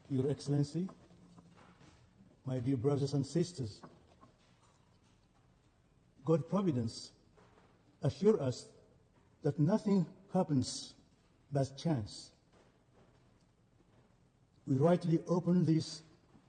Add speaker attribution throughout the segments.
Speaker 1: Your Excellency, my dear brothers and sisters, God's providence assures us that nothing happens by chance. We rightly open these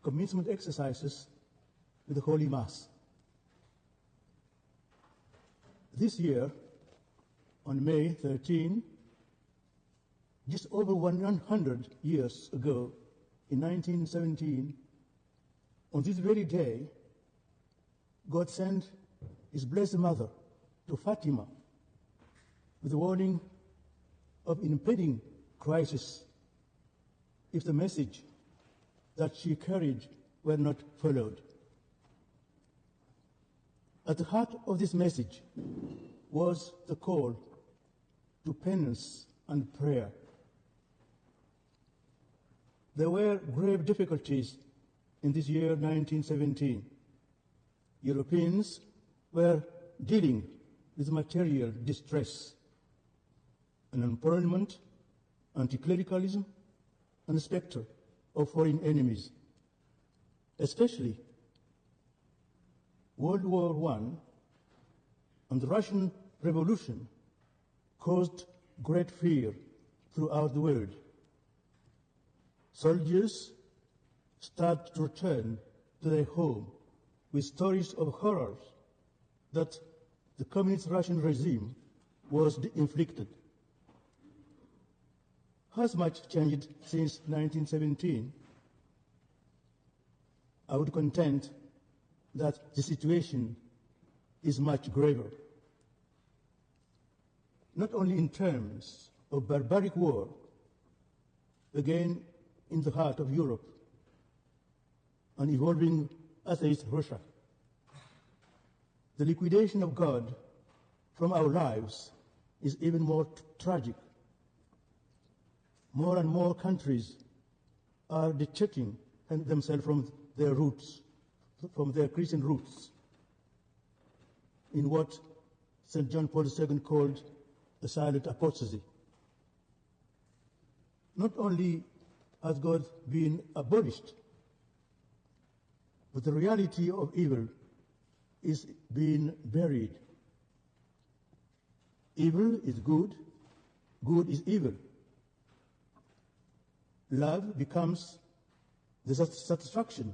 Speaker 1: commitment exercises with the Holy Mass. This year, on May 13, just over 100 years ago, in 1917, on this very day, God sent His Blessed Mother to Fatima with the warning of impending crisis if the message that she carried were not followed. At the heart of this message was the call to penance and prayer. There were grave difficulties in this year 1917. Europeans were dealing with material distress, unemployment, anti-clericalism, and the specter of foreign enemies. Especially World War I and the Russian Revolution caused great fear throughout the world. Soldiers started to return to their home with stories of horrors that the communist Russian regime was inflicted. Has much changed since 1917? I would contend that the situation is much graver. Not only in terms of barbaric war, again in the heart of Europe, and evolving atheist Russia. The liquidation of God from our lives is even more tragic. More and more countries are detaching themselves from their roots, from their Christian roots, in what St. John Paul II called a silent apostasy. Not only has God been abolished, but the reality of evil is being buried. Evil is good, good is evil. Love becomes the satisfaction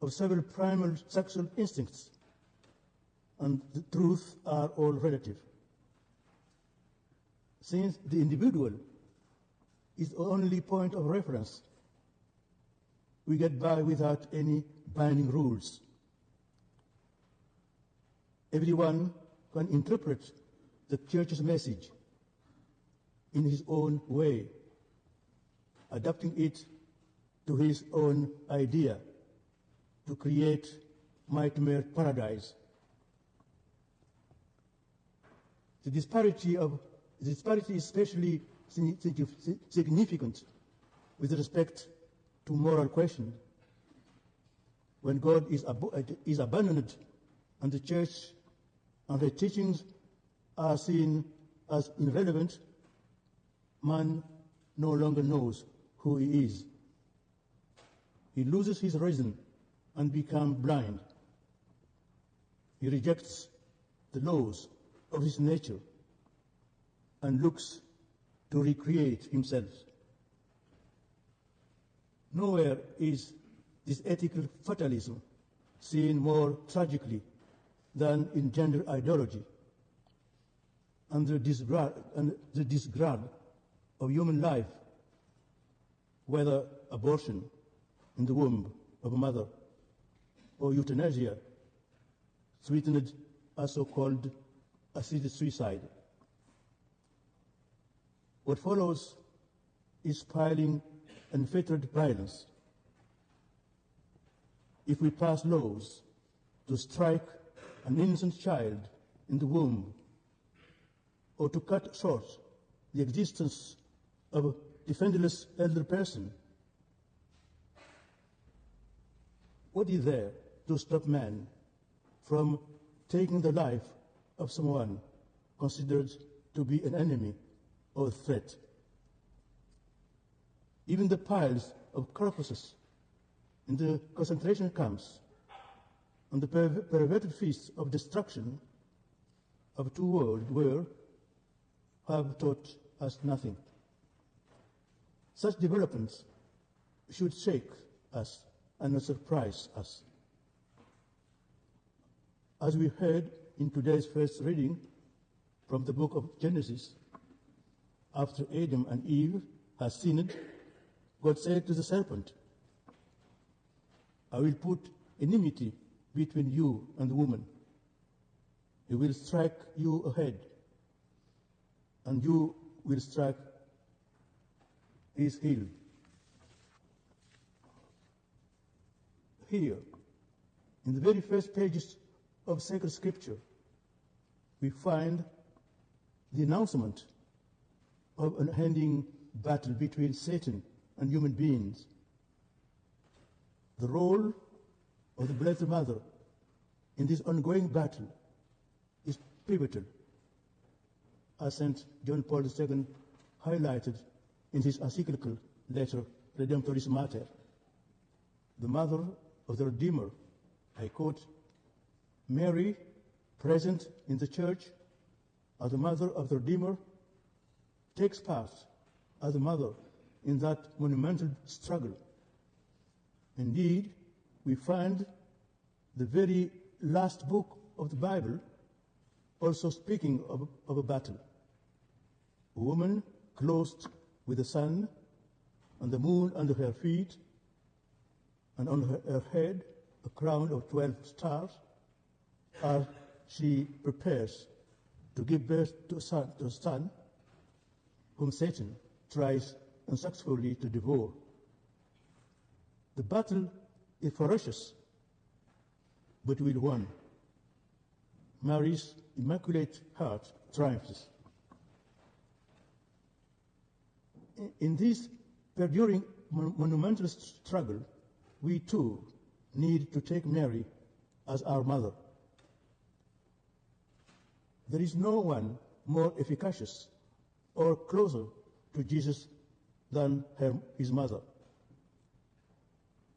Speaker 1: of several primal sexual instincts, and the truth are all relative. Since the individual is the only point of reference, we get by without any binding rules. Everyone can interpret the Church's message in his own way, adapting it to his own idea to create nightmare paradise. The disparity is especially significant with respect to moral questions. When God is abandoned and the Church and her teachings are seen as irrelevant, man no longer knows who he is. He loses his reason and becomes blind. He rejects the laws of his nature and looks to recreate himself. Nowhere is this ethical fatalism seen more tragically than in gender ideology and the disregard of human life, whether abortion in the womb of a mother or euthanasia, sweetened as so-called assisted suicide. What follows is spiraling unfettered violence. If we pass laws to strike an innocent child in the womb or to cut short the existence of a defenseless elder person, what is there to stop man from taking the life of someone considered to be an enemy or a threat? Even the piles of corpses in the concentration camps and the perverted feasts of destruction of two worlds have taught us nothing. Such developments should shake us and not surprise us. As we heard in today's first reading from the book of Genesis, after Adam and Eve had sinned, God said to the serpent, "I will put enmity between you and the woman. He will strike you a head, and you will strike his heel." Here, in the very first pages of sacred scripture, we find the announcement of an unending battle between Satan and human beings. The role of the Blessed Mother in this ongoing battle is pivotal, as St. John Paul II highlighted in his encyclical letter Redemptoris Mater. The Mother of the Redeemer, I quote, "Mary, present in the Church as the Mother of the Redeemer, takes part as a mother in that monumental struggle. Indeed, we find the very last book of the Bible also speaking of a battle. A woman clothed with the sun and the moon under her feet, and on her head a crown of 12 stars, as she prepares to give birth to a son whom Satan tries unsuccessfully to devour. The battle is ferocious, but will won. Mary's Immaculate Heart triumphs. In this perduring monumental struggle, we too need to take Mary as our mother. There is no one more efficacious or closer to Jesus than his mother.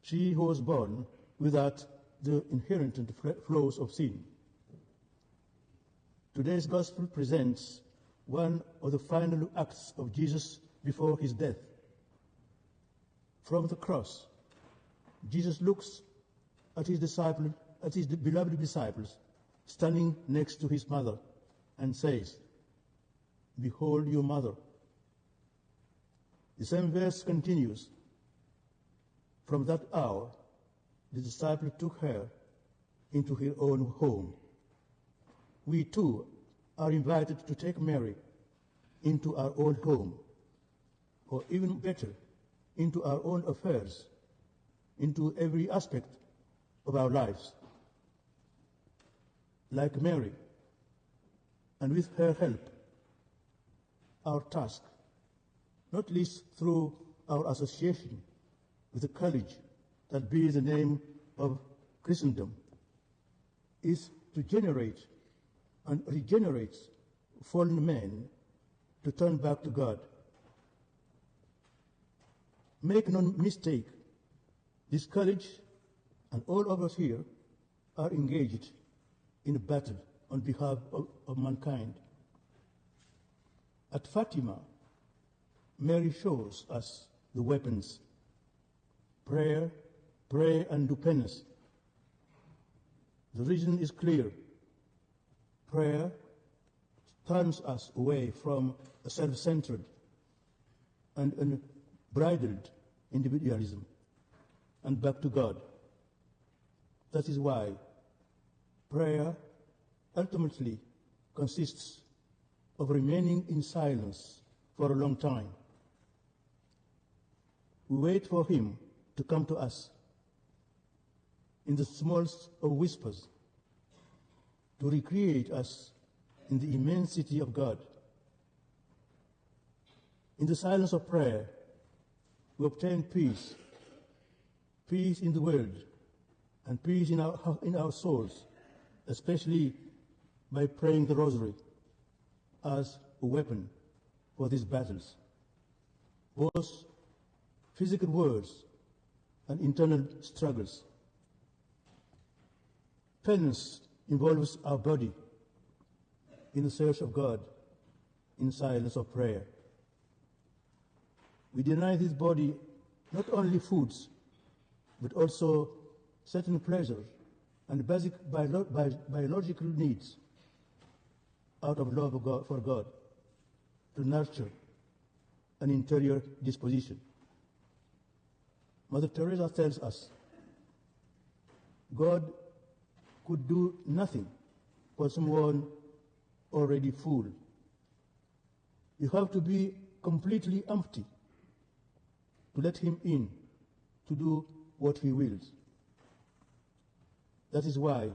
Speaker 1: She who was born without the inherent flaws of sin. Today's gospel presents one of the final acts of Jesus before his death. From the cross, Jesus looks at his beloved disciples standing next to his mother and says, "Behold your mother." The same verse continues, "From that hour, the disciple took her into her own home." We too are invited to take Mary into our own home, or even better, into our own affairs, into every aspect of our lives. Like Mary, and with her help, our task, not least through our association with the college that bears the name of Christendom, is to generate and regenerate fallen men to turn back to God. Make no mistake, this college and all of us here are engaged in a battle on behalf of mankind. At Fatima, Mary shows us the weapons: prayer, pray and do penance. The reason is clear. Prayer turns us away from a self-centered and unbridled individualism and back to God. That is why prayer ultimately consists of remaining in silence for a long time. We wait for him to come to us in the smallest of whispers, to recreate us in the immensity of God. In the silence of prayer, we obtain peace, peace in the world, and peace in our souls, especially by praying the Rosary as a weapon for these battles. Both physical words and internal struggles. Penance involves our body in the search of God in silence of prayer. We deny this body not only foods, but also certain pleasures and basic biological needs out of love of God, for God, to nurture an interior disposition. Mother Teresa tells us, God could do nothing for someone already full. You have to be completely empty to let him in to do what he wills. That is why,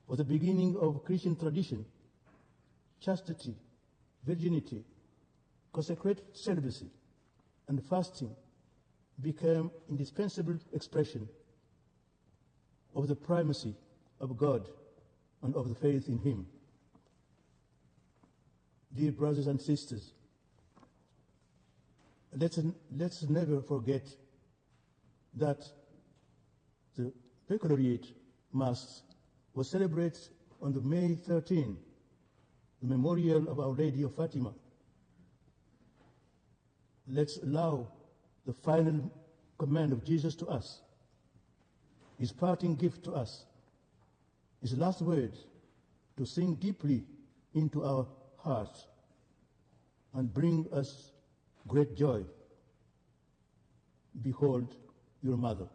Speaker 1: for the beginning of Christian tradition, chastity, virginity, consecrated celibacy, and fasting became indispensable expression of the primacy of God and of the faith in him. Dear brothers and sisters, let's never forget that the Baccalaureate Mass was celebrated on the May 13, the memorial of Our Lady of Fatima. Let's allow the final command of Jesus to us, his parting gift to us, his last words, to sink deeply into our hearts and bring us great joy. Behold your mother.